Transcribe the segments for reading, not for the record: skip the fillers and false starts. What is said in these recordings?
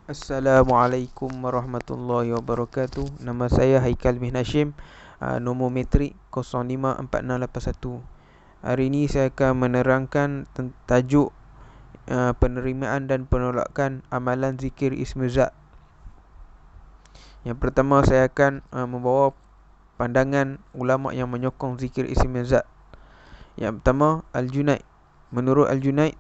Assalamualaikum warahmatullahi wabarakatuh. Nama saya Haikal bin Hashim, nombor metrik 054681. Hari ini saya akan menerangkan tajuk penerimaan dan penolakan amalan zikir ismi zat. Yang pertama, saya akan membawa pandangan ulama yang menyokong zikir ismi zat. Yang pertama, Al-Junaid. Menurut Al-Junaid,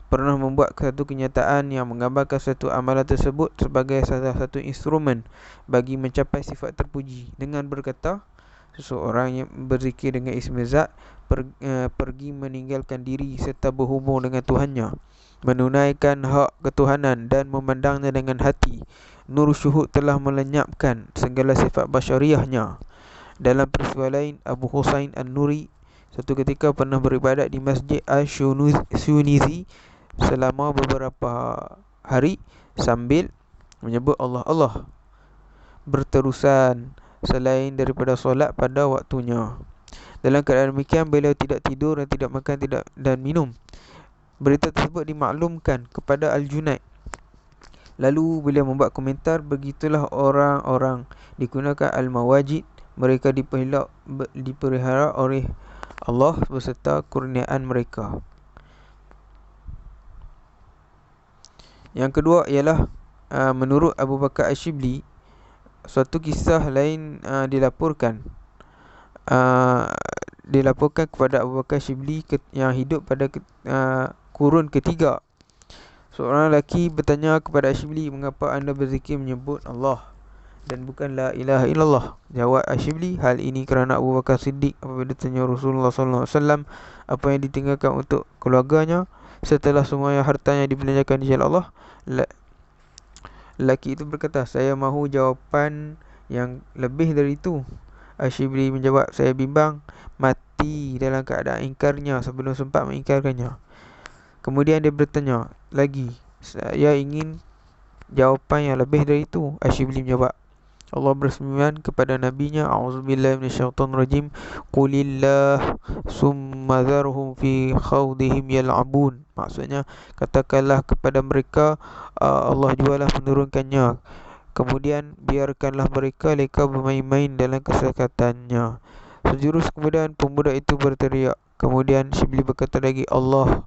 pernah membuat satu kenyataan yang menggambarkan satu amalan tersebut sebagai salah satu instrumen bagi mencapai sifat terpuji, dengan berkata, seseorang yang berzikir dengan ismi zat pergi meninggalkan diri serta berhubung dengan Tuhannya, menunaikan hak ketuhanan dan memandangnya dengan hati. Nur syuhud telah melenyapkan segala sifat basyariahnya. Dalam peristiwa lain, Abu Husain An-Nuri satu ketika pernah beribadat di Masjid Al-Shunizi selama beberapa hari sambil menyebut Allah Allah berterusan selain daripada solat pada waktunya. Dalam keadaan demikian, beliau tidak tidur dan tidak makan dan minum. Berita tersebut dimaklumkan kepada Al-Junaid. Lalu beliau membuat komentar, begitulah orang-orang digunakan Al-Mawajid, mereka dipelihara oleh Allah beserta kurniaan mereka. Yang kedua ialah menurut Abu Bakar Ash-Shibli, suatu kisah lain dilaporkan kepada Abu Bakar Ash-Shibli yang hidup pada kurun ketiga. Seorang lelaki bertanya kepada Ash-Shibli, mengapa anda berzikir menyebut Allah dan bukan la ilaha illallah? Jawab Ash-Shibli, hal ini kerana Abu Bakar Siddiq apabila ditanya Rasulullah SAW apa yang ditinggalkan untuk keluarganya setelah semua hartanya dibelanjakan di jalan Allah, lelaki itu berkata, saya mahu jawapan yang lebih dari itu. Ash-Shibli menjawab, saya bimbang mati dalam keadaan ingkarnya sebelum sempat mengingkarkannya. Kemudian dia bertanya lagi, saya ingin jawapan yang lebih dari itu. Ash-Shibli menjawab, Allah berfirman kepada nabinya, a'udzubillahi minasyaitonirrajim, qulillah summa dharhum fi khawdihim yal'abun. Maksudnya, katakanlah kepada mereka, Allah jualah menurunkannya, kemudian biarkanlah mereka leka bermain-main dalam kesesatan-Nya. Sejurus kemudian pemuda itu berteriak. Kemudian Shibli berkata lagi, Allah.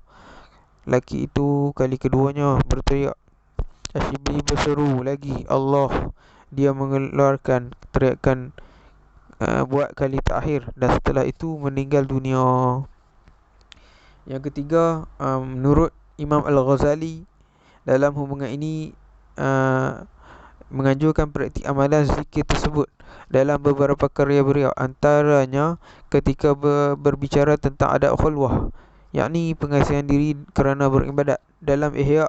Laki itu kali keduanya berteriak. Shibli berseru lagi, Allah. Dia mengeluarkan teriakan buat kali terakhir dan setelah itu meninggal dunia. Yang ketiga, menurut Imam Al-Ghazali, dalam hubungan ini menganjurkan praktik amalan zikir tersebut dalam beberapa karya beliau, antaranya ketika berbicara tentang adab khulwah, yakni pengasihan diri kerana beribadat. Dalam Ihya,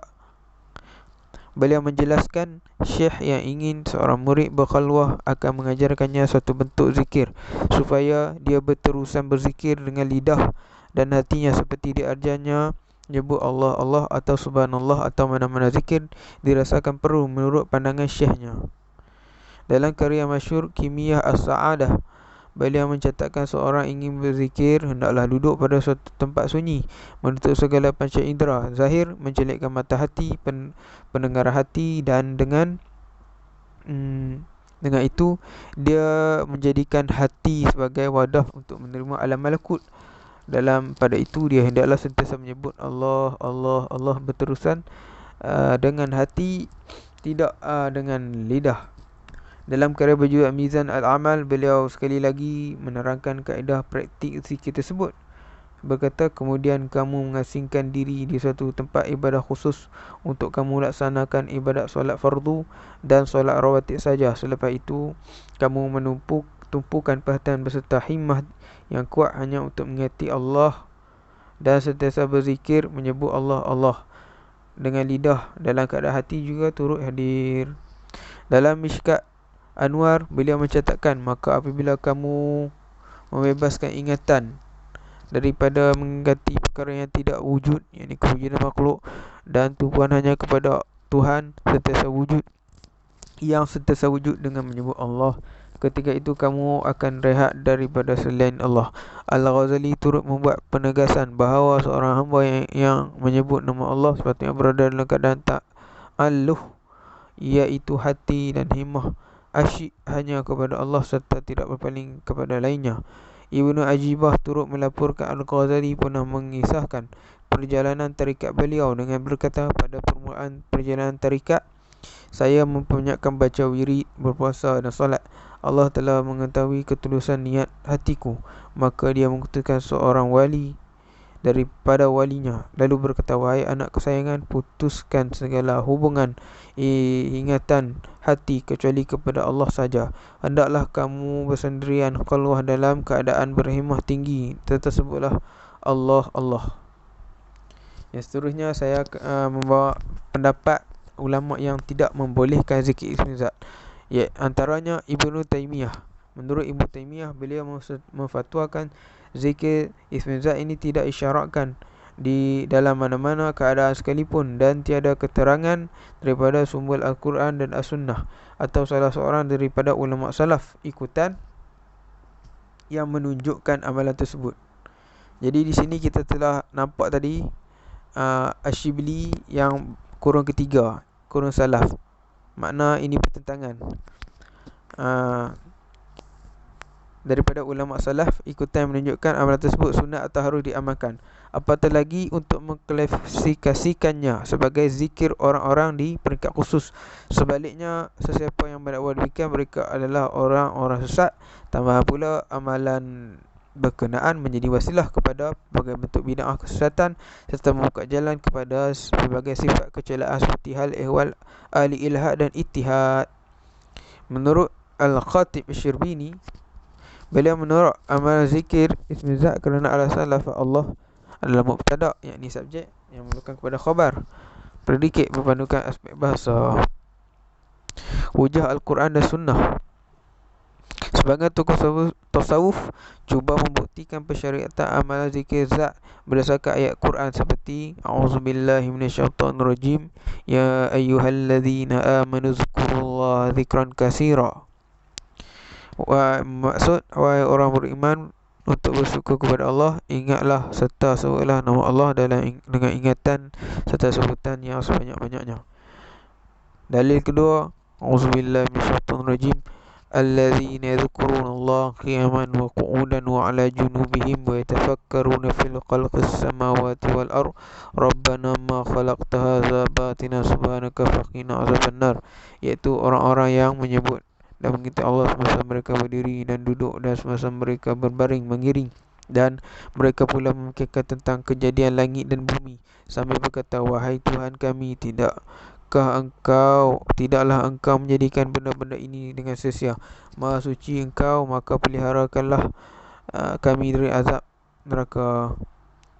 beliau menjelaskan syekh yang ingin seorang murid berkhalwah akan mengajarkannya suatu bentuk zikir supaya dia berterusan berzikir dengan lidah dan hatinya seperti diajarnya menyebut Allah Allah atau subhanallah atau mana-mana zikir dirasakan perlu menurut pandangan syekhnya. Dalam karya masyhur Kimiyah As-Sa'adah, beliau mencatatkan seorang ingin berzikir hendaklah duduk pada suatu tempat sunyi, menutup segala panca indera zahir, menjelekkan mata hati, pendengar hati, dan dengan itu dia menjadikan hati sebagai wadah untuk menerima alam malakut. Pada itu dia hendaklah sentiasa menyebut Allah Allah Allah berterusan dengan hati, tidak dengan lidah. Dalam karya berjudul Mizan Al-Amal, beliau sekali lagi menerangkan kaedah praktik zikir tersebut. Berkata, kemudian kamu mengasingkan diri di suatu tempat ibadah khusus untuk kamu laksanakan ibadat solat fardu dan solat rawatib saja. Selepas itu, kamu tumpukan perhatian beserta himmah yang kuat hanya untuk mengingati Allah dan sentiasa berzikir menyebut Allah Allah dengan lidah, dalam keadaan hati juga turut hadir. Dalam Mishkat Anwar, beliau mencatatkan, maka apabila kamu membebaskan ingatan daripada mengingati perkara yang tidak wujud, yakni kewujudan makhluk, dan tumpuan hanya kepada Tuhan yang sentiasa wujud dengan menyebut Allah, ketika itu kamu akan rehat daripada selain Allah. Al-Ghazali turut membuat penegasan bahawa seorang hamba yang menyebut nama Allah sepatutnya berada dalam keadaan ta'alluh, iaitu hati dan himmah asyik hanya kepada Allah serta tidak berpaling kepada lainnya. Ibnu Ajibah turut melaporkan Al-Ghazali pernah mengisahkan perjalanan tarikat beliau dengan berkata, pada permulaan perjalanan tarikat saya memperbanyakkan baca wirid, berpuasa dan solat. Allah telah mengetahui ketulusan niat hatiku, maka dia mengutuskan seorang wali daripada walinya, lalu berkata, wahai anak kesayangan, putuskan segala hubungan ingatan hati kecuali kepada Allah saja. Hendaklah kamu bersendirian khalwah dalam keadaan berhimmah tinggi, tersebutlah Allah Allah. Yang seterusnya saya membawa pendapat ulama yang tidak membolehkan zikir ismi zat. Ya, antaranya Ibnu Taimiyah. Menurut Ibnu Taimiyah, beliau memfatwakan zikir ismi zat ini tidak isyaratkan di dalam mana-mana keadaan sekalipun, dan tiada keterangan daripada sumber Al-Quran dan As-Sunnah atau salah seorang daripada ulama salaf ikutan yang menunjukkan amalan tersebut. Jadi di sini kita telah nampak tadi Asyibli yang kurung ketiga, kurung salaf. Makna ini pertentangan. Daripada ulama salaf ikutan menunjukkan amalan tersebut sunat atau harus diamalkan. Apatah lagi untuk mengklasifikasikannya sebagai zikir orang-orang di peringkat khusus. Sebaliknya, sesiapa yang mendakwa demikian, mereka adalah orang-orang sesat. Tambah pula amalan berkenaan menjadi wasilah kepada berbagai bentuk bid'ah kesesatan serta membuka jalan kepada berbagai sifat kecelaan seperti hal ehwal ahli ilhad dan ittihad. Menurut Al-Khatib Asy-Syirbini, beliau menolak amalan zikir ismi zat kerana alasan lafaz Allah adalah mubtada', yakni subjek yang merupakan kepada khabar, predikat berpandukan aspek bahasa. Hujah Al-Quran dan Sunnah. Sebagai tokoh tasawuf cuba membuktikan persyariatan amalan zikir zat berdasarkan ayat Quran seperti a'udzubillahi minasyaitonirrajim ya ayyuhalladzina amanu zkurullaha dzikran katsira. Maksud, wahai orang beriman, untuk bersyukur kepada Allah, ingatlah serta sebutlah nama Allah dengan ingatan serta sebutan yang sebanyak-banyaknya. Dalil kedua, a'udzubillahi minasyaitonirrajim alladzina yadhkurunallaha qiyaman wa qu'udan wa 'ala junubihim wa yatafakkaruna fil khalqis samawati wal ardh rabbana ma khalaqta hadza batina subhanaka faqina azabannar, iaitu orang-orang yang menyebut dan mengingat Allah semasa mereka berdiri dan duduk dan semasa mereka berbaring mengiring, dan mereka pula memikirkan tentang kejadian langit dan bumi sambil berkata, wahai Tuhan kami, tidaklah engkau menjadikan benda-benda ini dengan sia-sia. Maha suci engkau, maka peliharakanlah kami dari azab neraka.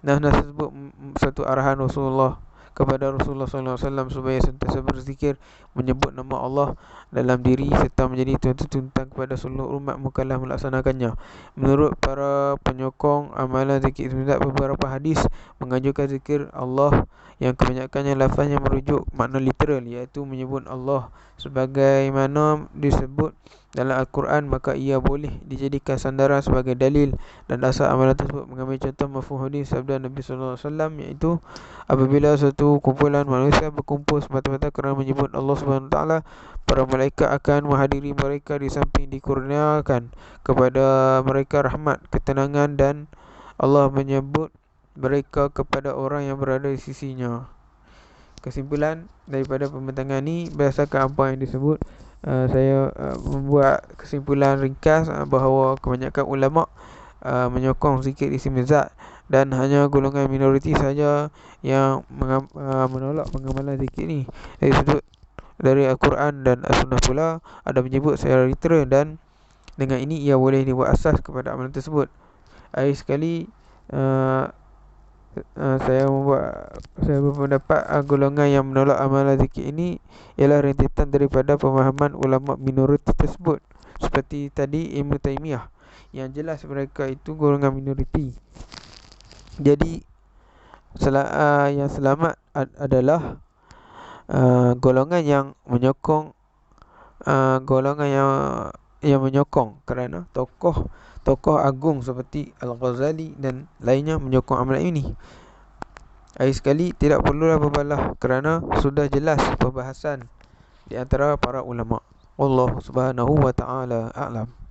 Nah, tersebut satu arahan Rasulullah kepada Rasulullah SAW supaya sentiasa berzikir, menyebut nama Allah dalam diri serta menjadi tuntutan kepada seluruh umat mukallaf melaksanakannya. Menurut para penyokong amalan zikir ismi zat, beberapa hadis menganjurkan zikir Allah yang kebanyakannya lafaznya merujuk makna literal, iaitu menyebut Allah sebagaimana disebut dalam Al-Quran, maka ia boleh dijadikan sandaran sebagai dalil dan dasar amalan tersebut. Mengambil contoh mafhum hadis sabda Nabi SAW, iaitu apabila satu kumpulan manusia berkumpul semata-mata kerana menyebut Allah SWT, para malaikat akan menghadiri mereka di samping dikurniakan kepada mereka rahmat, ketenangan, dan Allah menyebut mereka kepada orang yang berada di sisinya. Kesimpulan daripada pembentangan ini, berdasarkan apa yang disebut, saya membuat kesimpulan ringkas bahawa kebanyakan ulama menyokong zikir ismi zat, dan hanya golongan minoriti saja yang menolak pengamalan zikir ini. Dari sudut dari Al-Quran dan As-Sunnah pula ada menyebut secara literal, dan dengan ini ia boleh dibuat asas kepada amalan tersebut. Akhir sekali, saya berpendapat golongan yang menolak amalan zikir ini ialah rentetan daripada pemahaman ulama minoriti tersebut. Seperti tadi Ibnu Taimiyah, yang jelas mereka itu golongan minoriti. Jadi yang selamat adalah golongan yang menyokong menyokong kerana tokoh agung seperti Al-Ghazali dan lainnya menyokong amalan ini. Akhir sekali, tidak perlulah berbalah kerana sudah jelas perbahasan di antara para ulama. Allah Subhanahu wa taala a'lam.